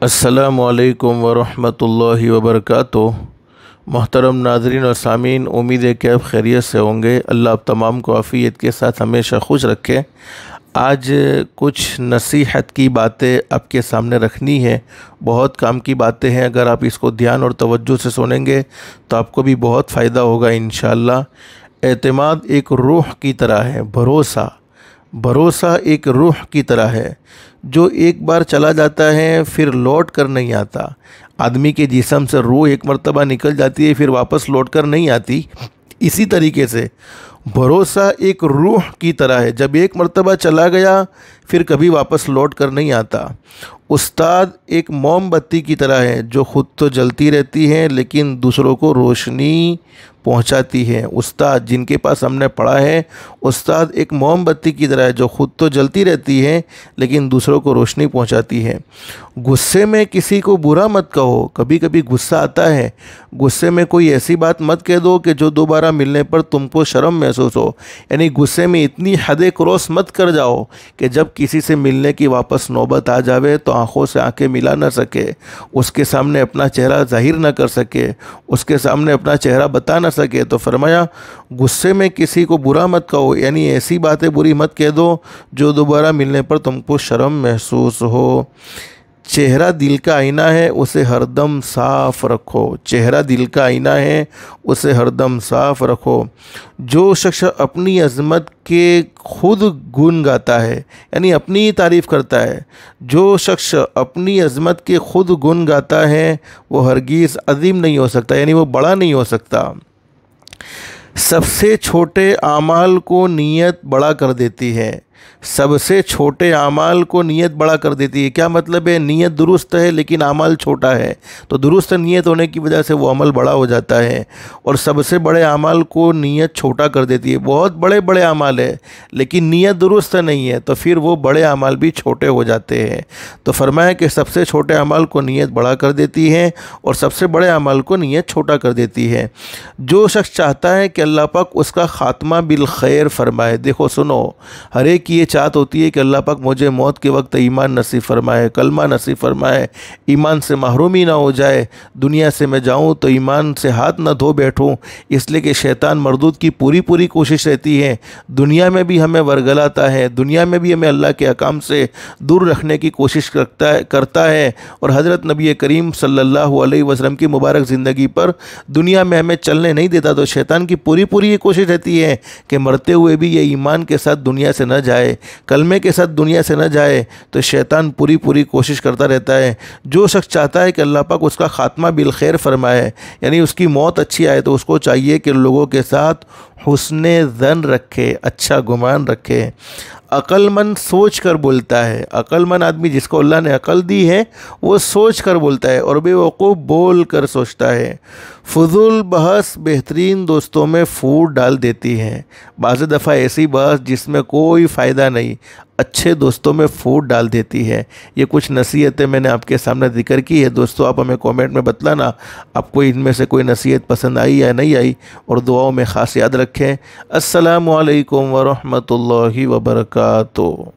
अस्सलामुअलैकुम वरहमतुल्लाहि वबरकातुह। मोहतरम नाज़रीन और सामीन, उम्मीद है कि आप खैरियत से होंगे। अल्लाह आप तमाम को आफ़ियत के साथ हमेशा खुश रखे। आज कुछ नसीहत की बातें आपके सामने रखनी है। बहुत काम की बातें हैं, अगर आप इसको ध्यान और तवज्जो से सुनेंगे तो आपको भी बहुत फ़ायदा होगा इंशाअल्लाह। एतमाद एक रूह की तरह है, भरोसा एक रूह की तरह है जो एक बार चला जाता है फिर लौट कर नहीं आता। आदमी के जिस्म से रूह एक मर्तबा निकल जाती है फिर वापस लौट कर नहीं आती। इसी तरीके से भरोसा एक रूह की तरह है, जब एक मर्तबा चला गया फिर कभी वापस लौट कर नहीं आता। उस्ताद एक मोमबत्ती की तरह है जो ख़ुद तो जलती रहती है लेकिन दूसरों को रोशनी पहुंचाती है। उस्ताद जिनके पास हमने पढ़ा है, उस्ताद एक मोमबत्ती की तरह है जो ख़ुद तो जलती रहती है लेकिन दूसरों को रोशनी पहुंचाती है। गुस्से में किसी को बुरा मत कहो, कभी कभी गुस्सा आता है। गुस्से में कोई ऐसी बात मत कह दो कि जो दोबारा मिलने पर तुमको शर्म महसूस हो। यानी गुस्से में इतनी हदें क्रॉस मत कर जाओ कि जब किसी से मिलने की वापस नौबत आ जावे तो आंखों से आंखें मिला ना सके, उसके सामने अपना चेहरा जाहिर ना कर सके, उसके सामने अपना चेहरा बता ना सके। तो फरमाया गुस्से में किसी को बुरा मत कहो, यानी ऐसी बातें बुरी मत कह दो जो दोबारा मिलने पर तुमको शर्म महसूस हो। चेहरा दिल का आईना है, उसे हरदम साफ़ रखो। चेहरा दिल का आईना है, उसे हरदम साफ़ रखो। जो शख्स अपनी अज़मत के खुद गुण गाता है, यानी अपनी ही तारीफ़ करता है, जो शख्स अपनी अज़मत के खुद गुण गाता है वो हरगिज़ अज़ीम नहीं हो सकता, यानी वो बड़ा नहीं हो सकता। सबसे छोटे आमाल को नीयत बड़ा कर देती है। सबसे छोटे आमाल को नीयत बड़ा कर देती है। क्या मतलब है? नीयत दुरुस्त है लेकिन आमाल छोटा है, तो दुरुस्त नीयत होने की वजह से वो अमल बड़ा हो जाता है। और सबसे बड़े आमाल को नीयत छोटा कर देती है। बहुत बड़े बड़े आमाल है लेकिन नीयत दुरुस्त नहीं है तो फिर वो बड़े आमाल भी छोटे हो जाते हैं। तो फरमाया कि सबसे छोटे आमाल को नीयत बड़ा कर देती है और सबसे बड़े आमाल को नीयत छोटा कर देती है। जो शख्स चाहता है कि अल्लाह पाक उसका ख़ात्मा बिल खैर फरमाए, देखो सुनो, हर एक की ये चाहत होती है कि अल्लाह पाक मुझे मौत के वक्त ईमान नसीब फरमाए, कलमा नसीब फरमाए, ईमान से महरूमी ना हो जाए, दुनिया से मैं जाऊं तो ईमान से हाथ ना धो बैठूं। इसलिए कि शैतान मरदूद की पूरी कोशिश रहती है, दुनिया में भी हमें वरगलाता है, दुनिया में भी हमें अल्लाह के अकाम से दूर रखने की कोशिश करता है। और हज़रत नबी करीम सल्लल्लाहु अलैहि वसल्लम की मुबारक ज़िंदगी पर दुनिया में हमें चलने नहीं देता। तो शैतान की पूरी ये कोशिश रहती है कि मरते हुए भी ये ईमान के साथ दुनिया से न जाए, कलमे के साथ दुनिया से न जाए। तो शैतान पूरी कोशिश करता रहता है। जो शख्स चाहता है कि अल्लाह पाक उसका ख़ात्मा बिल खैर फरमाए, यानी उसकी मौत अच्छी आए, तो उसको चाहिए कि लोगों के साथ हुस्ने ज़न रखे, अच्छा गुमान रखे। अक्लमंद सोच कर बोलता है। अक्लमंद आदमी जिसको अल्लाह ने अकल दी है वो सोच कर बोलता है और बेवकूफ़ बोल कर सोचता है। फजूल बहस बेहतरीन दोस्तों में फूट डाल देती है। बाज़ दफ़ा ऐसी बहस जिसमें कोई फ़ायदा नहीं अच्छे दोस्तों में फूट डाल देती है। ये कुछ नसीहतें मैंने आपके सामने जिक्र की है। दोस्तों आप हमें कमेंट में बतलाना आपको इनमें से कोई नसीहत पसंद आई या नहीं आई, और दुआओं में ख़ास याद रखें। अस्सलामु अलैकुम वरहमतुल्लाहि वबरकातुहू।